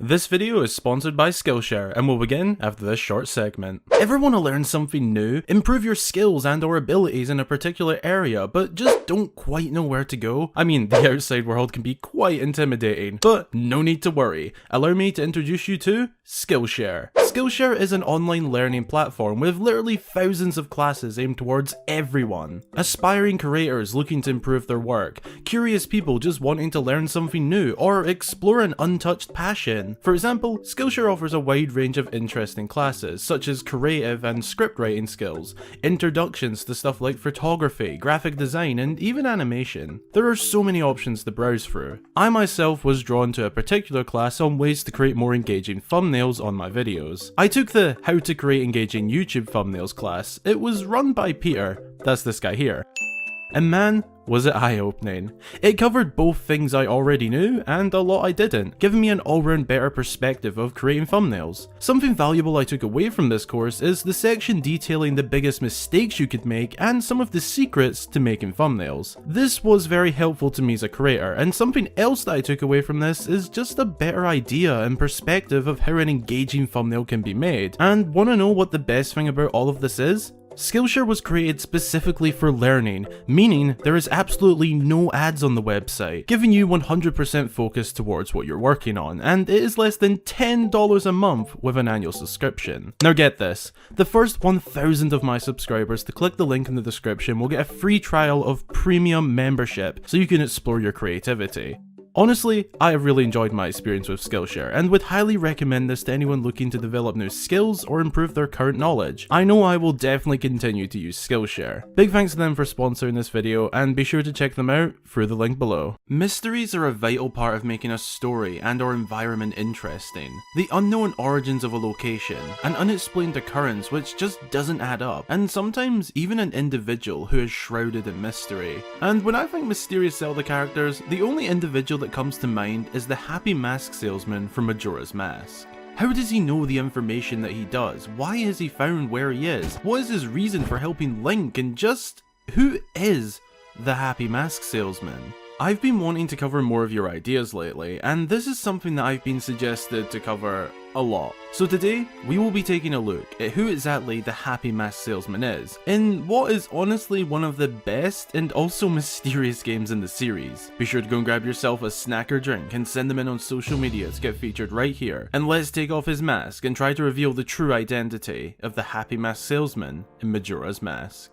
This video is sponsored by Skillshare and will begin after this short segment. Ever want to learn something new, improve your skills and or abilities in a particular area, but just don't quite know where to go? I mean, the outside world can be quite intimidating, but no need to worry. Allow me to introduce you to Skillshare. Skillshare is an online learning platform with literally thousands of classes aimed towards everyone. Aspiring creators looking to improve their work, curious people just wanting to learn something new, or explore an untouched passion. For example, Skillshare offers a wide range of interesting classes, such as creative and script writing skills, introductions to stuff like photography, graphic design, and even animation. There are so many options to browse through. I myself was drawn to a particular class on ways to create more engaging thumbnails on my videos. I took the How to Create Engaging YouTube Thumbnails class. It was run by Peter, that's this guy here. And man, was it eye-opening. It covered both things I already knew and a lot I didn't, giving me an all-round better perspective of creating thumbnails. Something valuable I took away from this course is the section detailing the biggest mistakes you could make and some of the secrets to making thumbnails. This was very helpful to me as a creator, and something else that I took away from this is just a better idea and perspective of how an engaging thumbnail can be made. And wanna know what the best thing about all of this is? Skillshare was created specifically for learning, meaning there is absolutely no ads on the website, giving you 100% focus towards what you're working on, and it is less than $10 a month with an annual subscription. Now get this, the first 1,000 of my subscribers to click the link in the description will get a free trial of premium membership so you can explore your creativity. Honestly, I have really enjoyed my experience with Skillshare and would highly recommend this to anyone looking to develop new skills or improve their current knowledge. I know I will definitely continue to use Skillshare. Big thanks to them for sponsoring this video, and be sure to check them out through the link below. Mysteries are a vital part of making a story and or environment interesting. The unknown origins of a location, an unexplained occurrence which just doesn't add up, and sometimes even an individual who is shrouded in mystery. And when I think mysterious Zelda characters, the only individual that comes to mind is the happy mask salesman from Majora's Mask. How does he know the information that he does? Why has he found where he is? What is his reason for helping Link? And just, who is the happy mask salesman? I've been wanting to cover more of your ideas lately, and this is something that I've been suggested to cover a lot. So today, we will be taking a look at who exactly the Happy Mask Salesman is, in what is honestly one of the best and also mysterious games in the series. Be sure to go and grab yourself a snack or drink and send them in on social media to get featured right here, and let's take off his mask and try to reveal the true identity of the Happy Mask Salesman in Majora's Mask.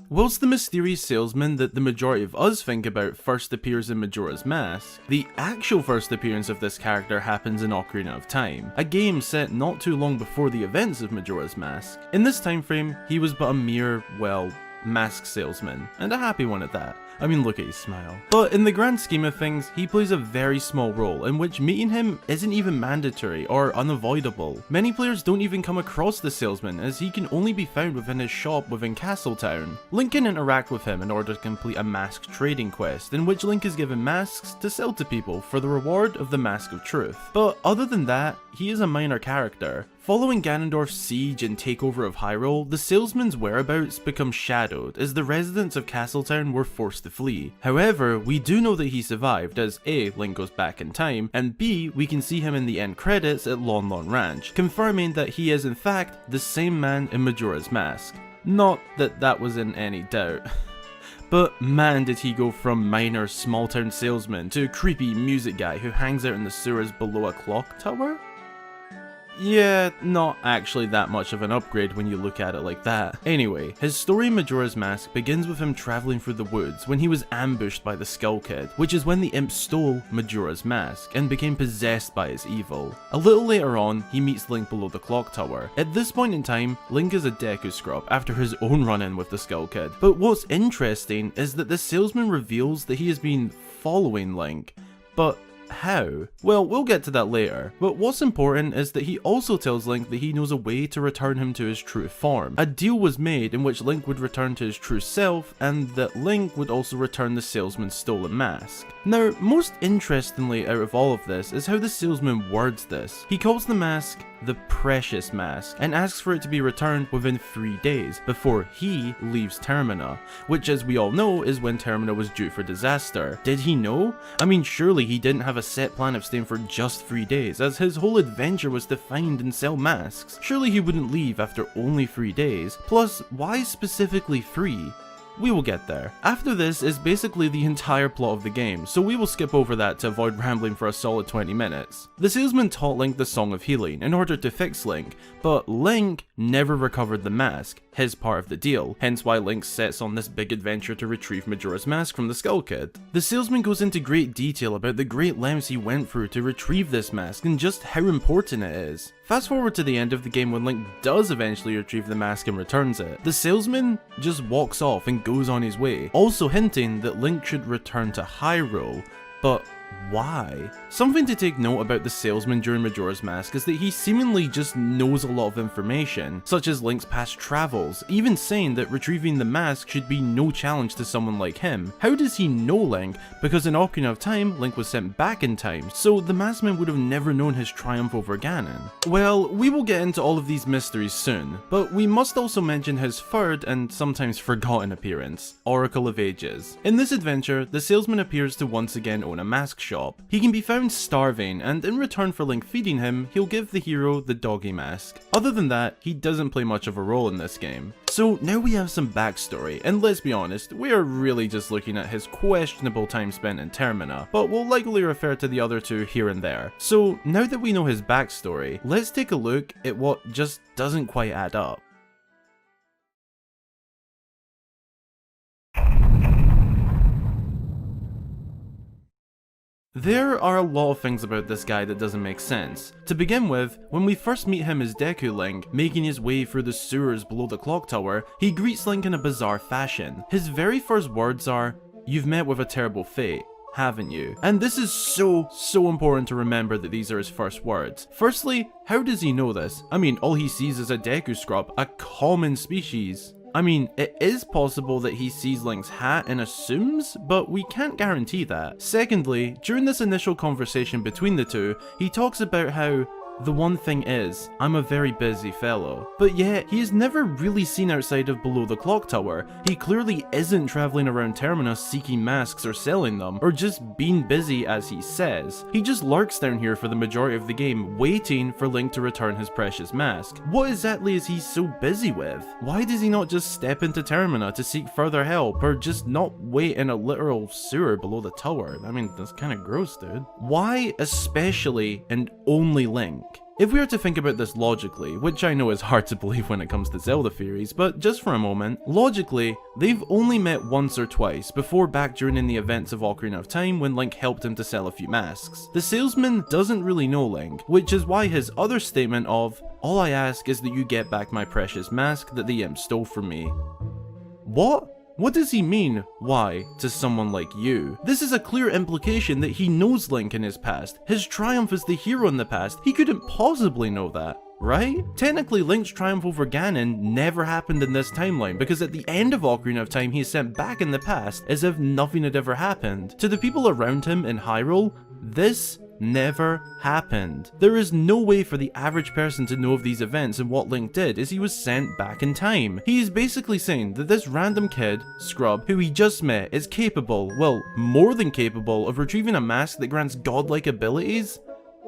Whilst the mysterious salesman that the majority of us think about first appears in Majora's Mask, the actual first appearance of this character happens in Ocarina of Time, a game set not too long before the events of Majora's Mask. In this time frame, he was but a mere, well, mask salesman, and a happy one at that. I mean, look at his smile. But in the grand scheme of things, he plays a very small role in which meeting him isn't even mandatory or unavoidable. Many players don't even come across the salesman, as he can only be found within his shop within Castletown. Link can interact with him in order to complete a mask trading quest, in which Link is given masks to sell to people for the reward of the Mask of Truth. But other than that, he is a minor character. Following Ganondorf's siege and takeover of Hyrule, the salesman's whereabouts become shadowed as the residents of Castletown were forced to flee. However, we do know that he survived, as A, Link goes back in time, and B, we can see him in the end credits at Lon Lon Ranch, confirming that he is in fact the same man in Majora's Mask. Not that that was in any doubt. But man, did he go from minor small town salesman to creepy music guy who hangs out in the sewers below a clock tower? Yeah, not actually that much of an upgrade when you look at it like that. Anyway, his story in Majora's Mask begins with him travelling through the woods when he was ambushed by the Skull Kid, which is when the imp stole Majora's Mask and became possessed by its evil. A little later on, he meets Link below the clock tower. At this point in time, Link is a Deku Scrub after his own run-in with the Skull Kid. But what's interesting is that the salesman reveals that he has been following Link. But how? Well, we'll get to that later, but what's important is that he also tells Link that he knows a way to return him to his true form. A deal was made in which Link would return to his true self, and that Link would also return the salesman's stolen mask. Now, most interestingly out of all of this is how the salesman words this. He calls the mask the precious mask and asks for it to be returned within 3 days before he leaves Termina, which as we all know is when Termina was due for disaster. Did he know? I mean, surely he didn't have a set plan of staying for just 3 days, as his whole adventure was to find and sell masks. Surely he wouldn't leave after only 3 days. Plus, why specifically 3? We will get there. After this is basically the entire plot of the game, so we will skip over that to avoid rambling for a solid 20 minutes. The salesman taught Link the Song of Healing in order to fix Link, but Link never recovered the mask, his part of the deal, hence why Link sets on this big adventure to retrieve Majora's Mask from the Skull Kid. The salesman goes into great detail about the great lengths he went through to retrieve this mask and just how important it is. Fast forward to the end of the game when Link does eventually retrieve the mask and returns it. The salesman just walks off and goes on his way, also hinting that Link should return to Hyrule, but why? Something to take note about the salesman during Majora's Mask is that he seemingly just knows a lot of information, such as Link's past travels, even saying that retrieving the mask should be no challenge to someone like him. How does he know Link? Because in Ocarina of Time, Link was sent back in time, so the maskman would have never known his triumph over Ganon. Well, we will get into all of these mysteries soon, but we must also mention his third and sometimes forgotten appearance, Oracle of Ages. In this adventure, the salesman appears to once again own a mask shop. He can be found starving, and in return for Link feeding him, he'll give the hero the doggy mask. Other than that, he doesn't play much of a role in this game. So now we have some backstory, and let's be honest, we are really just looking at his questionable time spent in Termina, but we'll likely refer to the other two here and there. So now that we know his backstory, let's take a look at what just doesn't quite add up. There are a lot of things about this guy that doesn't make sense. To begin with, when we first meet him as Deku Link, making his way through the sewers below the clock tower, he greets Link in a bizarre fashion. His very first words are, "You've met with a terrible fate, haven't you?" And this is so important to remember that these are his first words. Firstly, how does he know this? I mean, all he sees is a Deku Scrub, a common species. I mean, it is possible that he sees Link's hat and assumes, but we can't guarantee that. Secondly, during this initial conversation between the two, he talks about how the one thing is, I'm a very busy fellow. But yet, he is never really seen outside of below the clock tower. He clearly isn't traveling around Termina seeking masks or selling them, or just being busy as he says. He just lurks down here for the majority of the game, waiting for Link to return his precious mask. What exactly is he so busy with? Why does he not just step into Termina to seek further help, or just not wait in a literal sewer below the tower? I mean, that's kinda gross, dude. Why especially and only Link? If we are to think about this logically, which I know is hard to believe when it comes to Zelda theories, but just for a moment, logically, they've only met once or twice before back during the events of Ocarina of Time when Link helped him to sell a few masks. The salesman doesn't really know Link, which is why his other statement of, "All I ask is that you get back my precious mask that the imp stole from me." What? What does he mean, why, to someone like you? This is a clear implication that he knows Link in his past. His triumph as the hero in the past, he couldn't possibly know that, right? Technically, Link's triumph over Ganon never happened in this timeline, because at the end of Ocarina of Time, he is sent back in the past as if nothing had ever happened. To the people around him in Hyrule, this never happened. There is no way for the average person to know of these events, and what Link did is he was sent back in time. He is basically saying that this random kid, Scrub, who he just met, is capable, well, more than capable, of retrieving a mask that grants godlike abilities?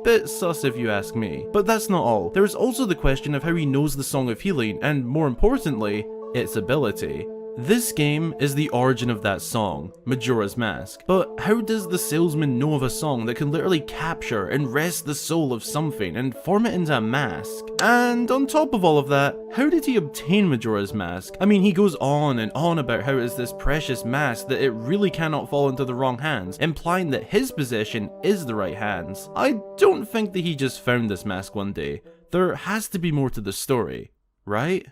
Bit sus if you ask me. But that's not all. There is also the question of how he knows the Song of Healing, and more importantly, its ability. This game is the origin of that song, Majora's Mask. But how does the salesman know of a song that can literally capture and wrest the soul of something and form it into a mask? And on top of all of that, how did he obtain Majora's Mask? I mean, he goes on and on about how it is this precious mask that it really cannot fall into the wrong hands, implying that his possession is the right hands. I don't think that he just found this mask one day. There has to be more to the story, right?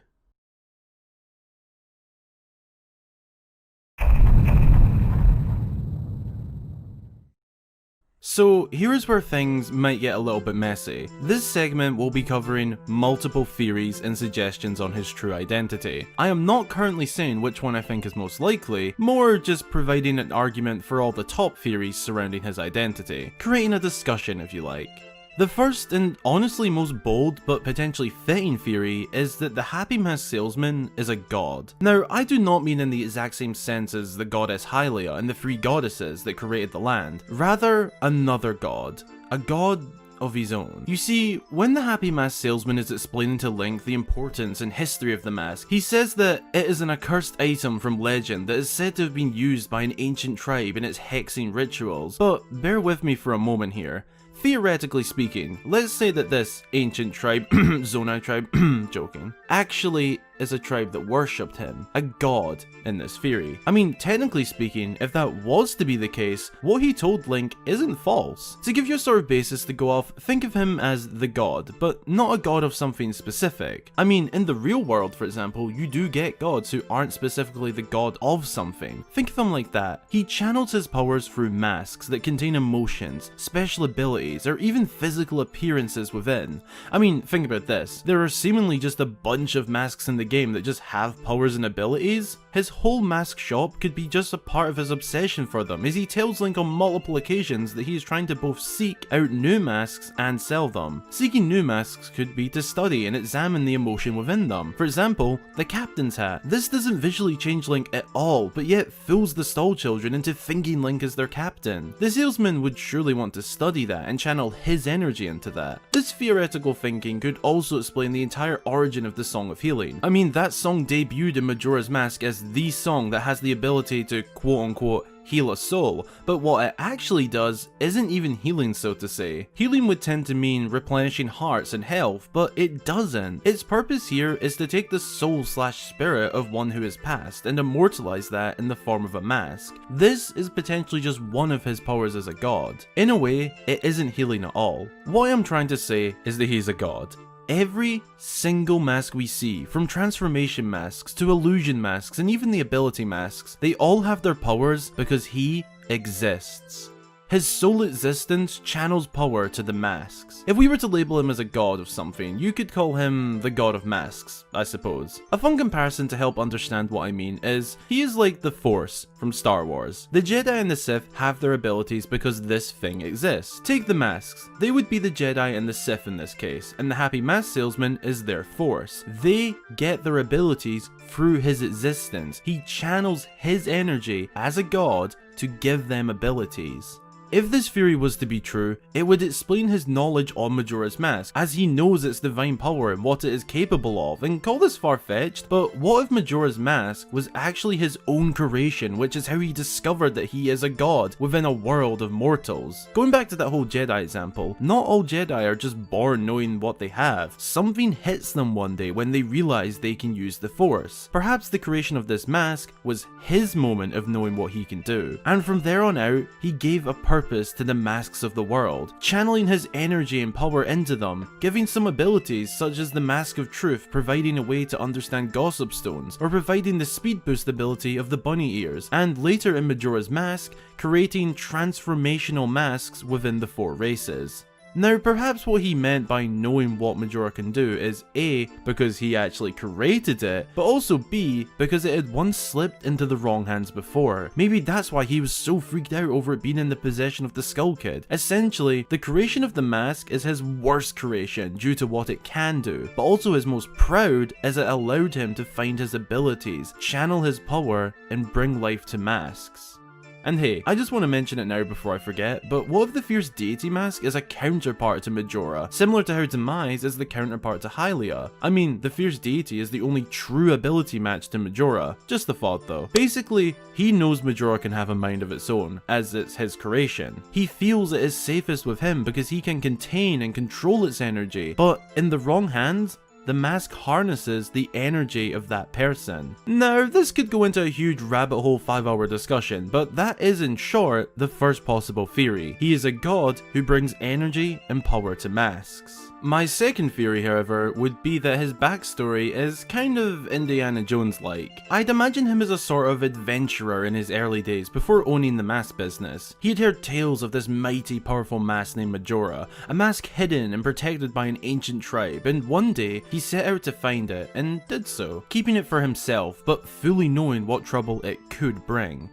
So here's where things might get a little bit messy. This segment will be covering multiple theories and suggestions on his true identity. I am not currently saying which one I think is most likely, more just providing an argument for all the top theories surrounding his identity, creating a discussion if you like. The first and honestly most bold but potentially fitting theory is that the Happy Mask Salesman is a god. Now, I do not mean in the exact same sense as the goddess Hylia and the three goddesses that created the land, rather another god. A god of his own. You see, when the Happy Mask Salesman is explaining to Link the importance and history of the mask, he says that it is an accursed item from legend that is said to have been used by an ancient tribe in its hexing rituals. But bear with me for a moment here. Theoretically speaking, let's say that this ancient tribe, Zonai tribe, joking, actually is a tribe that worshipped him, a god in this theory. I mean, technically speaking, if that was to be the case, what he told Link isn't false. To give you a sort of basis to go off, think of him as the god, but not a god of something specific. I mean, in the real world, for example, you do get gods who aren't specifically the god of something. Think of him like that. He channels his powers through masks that contain emotions, special abilities, or even physical appearances within. I mean, think about this. There are seemingly just a bunch of masks in the game that just have powers and abilities. His whole mask shop could be just a part of his obsession for them, as he tells Link on multiple occasions that he is trying to both seek out new masks and sell them. Seeking new masks could be to study and examine the emotion within them. For example, the captain's hat. This doesn't visually change Link at all, but yet fools the stall children into thinking Link is their captain. The salesman would surely want to study that and channel his energy into that. This theoretical thinking could also explain the entire origin of the Song of Healing. I mean, that song debuted in Majora's Mask as the song that has the ability to quote-unquote heal a soul, but what it actually does isn't even healing, so to say. Healing would tend to mean replenishing hearts and health, but it doesn't. Its purpose here is to take the soul/spirit of one who has passed and immortalize that in the form of a mask. This is potentially just one of his powers as a god. In a way, it isn't healing at all. What I'm trying to say is that he's a god. Every single mask we see, from transformation masks to illusion masks and even the ability masks, they all have their powers because he exists. His sole existence channels power to the masks. If we were to label him as a god of something, you could call him the god of masks, I suppose. A fun comparison to help understand what I mean is, he is like the Force from Star Wars. The Jedi and the Sith have their abilities because this thing exists. Take the masks. They would be the Jedi and the Sith in this case, and the Happy Mask Salesman is their Force. They get their abilities through his existence. He channels his energy as a god to give them abilities. If this theory was to be true, it would explain his knowledge on Majora's Mask, as he knows its divine power and what it is capable of, and call this far-fetched, but what if Majora's Mask was actually his own creation, which is how he discovered that he is a god within a world of mortals? Going back to that whole Jedi example, not all Jedi are just born knowing what they have. Something hits them one day when they realize they can use the Force. Perhaps the creation of this mask was his moment of knowing what he can do, and from there on out, he gave a purpose to the masks of the world, channeling his energy and power into them, giving some abilities such as the Mask of Truth providing a way to understand Gossip Stones, or providing the speed boost ability of the bunny ears, and later in Majora's Mask, creating transformational masks within the four races. Now, perhaps what he meant by knowing what Majora can do is A, because he actually created it, but also B, because it had once slipped into the wrong hands before. Maybe that's why he was so freaked out over it being in the possession of the Skull Kid. Essentially, the creation of the mask is his worst creation due to what it can do, but also his most proud as it allowed him to find his abilities, channel his power, and bring life to masks. And hey, I just want to mention it now before I forget, but what if the Fierce Deity mask is a counterpart to Majora, similar to how Demise is the counterpart to Hylia? I mean, the Fierce Deity is the only true ability match to Majora. Just a thought though. Basically, he knows Majora can have a mind of its own, as it's his creation. He feels it is safest with him because he can contain and control its energy, but in the wrong hands, the mask harnesses the energy of that person. Now, this could go into a huge rabbit hole 5-hour discussion, but that is in short the first possible theory. He is a god who brings energy and power to masks. My second theory, however, would be that his backstory is kind of Indiana Jones-like. I'd imagine him as a sort of adventurer in his early days before owning the mask business. He had heard tales of this mighty powerful mask named Majora, a mask hidden and protected by an ancient tribe, and one day he set out to find it and did so, keeping it for himself but fully knowing what trouble it could bring.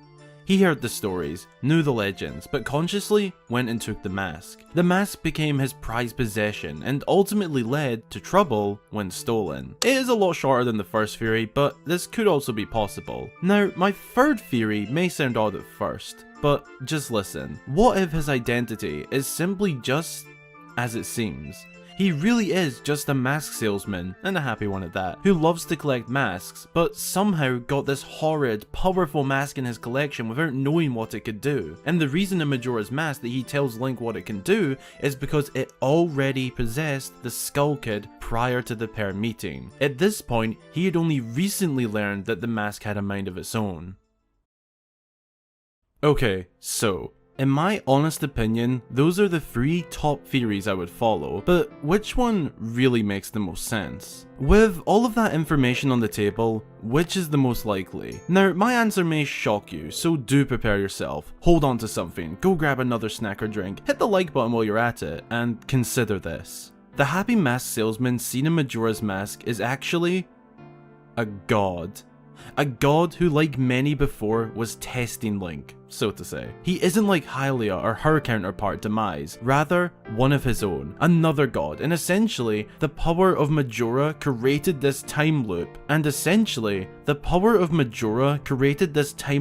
He heard the stories, knew the legends, but consciously went and took the mask. The mask became his prized possession and ultimately led to trouble when stolen. It is a lot shorter than the first theory, but this could also be possible. Now, my third theory may sound odd at first, but just listen. What if his identity is simply just as it seems? He really is just a mask salesman, and a happy one at that, who loves to collect masks, but somehow got this horrid, powerful mask in his collection without knowing what it could do. And the reason in Majora's Mask that he tells Link what it can do is because it already possessed the Skull Kid prior to the pair meeting. At this point, he had only recently learned that the mask had a mind of its own. Okay, so in my honest opinion, those are the 3 top theories I would follow, but which one really makes the most sense? With all of that information on the table, which is the most likely? Now, my answer may shock you, so do prepare yourself. Hold on to something, go grab another snack or drink, hit the like button while you're at it, and consider this. The happy mask salesman seen in Majora's Mask is actually a god. A god who, like many before, was testing Link, so to say. He isn't like Hylia or her counterpart Demise, rather one of his own, another god, and essentially the power of Majora created this time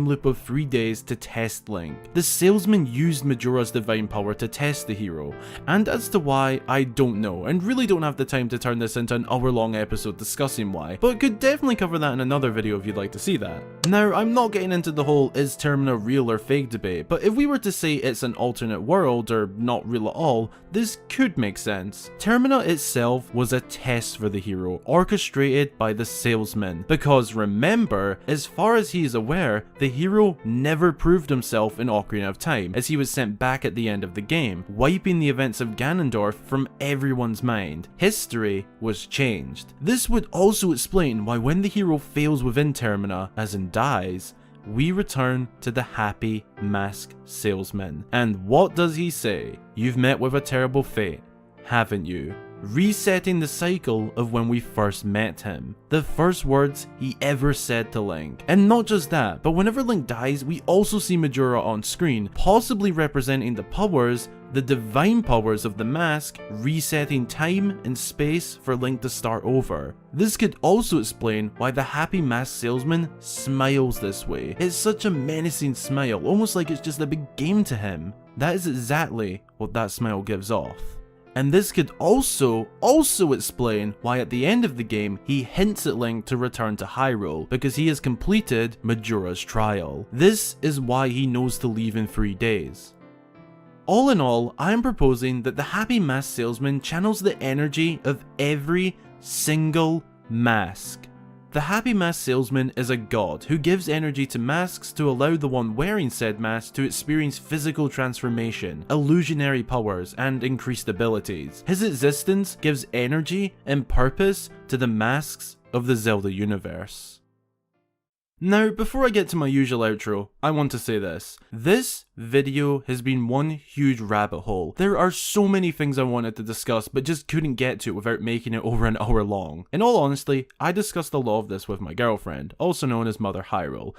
loop, of 3 days to test Link. The salesman used Majora's divine power to test the hero, and as to why, I don't know, and really don't have the time to turn this into an hour-long episode discussing why, but could definitely cover that in another video if you'd like to see that. Now, I'm not getting into the whole is Termina real or fake debate, but if we were to say it's an alternate world or not real at all, this could make sense. Termina itself was a test for the hero, orchestrated by the salesman, because remember, as far as he is aware, the hero never proved himself in Ocarina of Time, as he was sent back at the end of the game, wiping the events of Ganondorf from everyone's mind. History was changed. This would also explain why when the hero fails within Termina, as in dies, we return to the happy mask salesman. And what does he say? You've met with a terrible fate, haven't you? Resetting the cycle of when we first met him. The first words he ever said to Link. And not just that, but whenever Link dies, we also see Majora on screen, possibly representing the powers, the divine powers of the mask, resetting time and space for Link to start over. This could also explain why the happy mask salesman smiles this way. It's such a menacing smile, almost like it's just a big game to him. That is exactly what that smile gives off. And this could also explain why at the end of the game he hints at Link to return to Hyrule, because he has completed Majora's trial. This is why he knows to leave in 3 days. All in all, I am proposing that the happy mask salesman channels the energy of every single mask. The happy mask salesman is a god who gives energy to masks to allow the one wearing said mask to experience physical transformation, illusionary powers, and increased abilities. His existence gives energy and purpose to the masks of the Zelda universe. Now, before I get to my usual outro, I want to say this. This video has been one huge rabbit hole. There are so many things I wanted to discuss, but just couldn't get to without making it over an hour long. In all honesty, I discussed a lot of this with my girlfriend, also known as Mother Hyrule.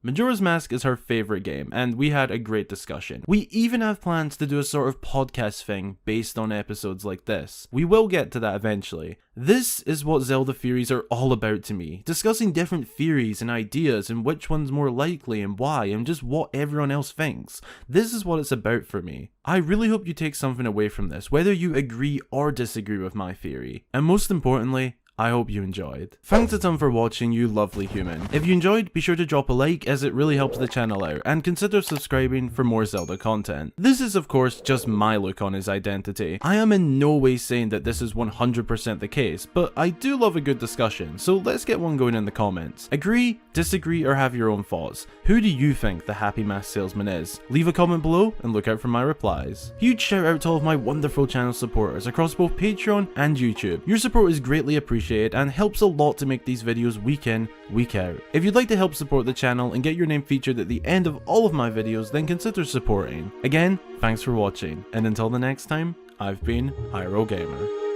Majora's Mask is her favourite game, and we had a great discussion. We even have plans to do a sort of podcast thing based on episodes like this. We will get to that eventually. This is what Zelda theories are all about to me, discussing different theories and ideas and which one's more likely and why and just what everyone else thinks. This is what it's about for me. I really hope you take something away from this, whether you agree or disagree with my theory. And most importantly, I hope you enjoyed. Thanks a ton for watching, you lovely human. If you enjoyed, be sure to drop a like as it really helps the channel out, and consider subscribing for more Zelda content. This is of course just my look on his identity. I am in no way saying that this is 100% the case, but I do love a good discussion, so let's get one going in the comments. Agree, disagree, or have your own thoughts? Who do you think the happy mask salesman is? Leave a comment below and look out for my replies. Huge shout out to all of my wonderful channel supporters across both Patreon and YouTube. Your support is greatly appreciated and helps a lot to make these videos week in, week out. If you'd like to help support the channel and get your name featured at the end of all of my videos, then consider supporting. Again, thanks for watching, and until the next time, I've been Hyrule Gamer.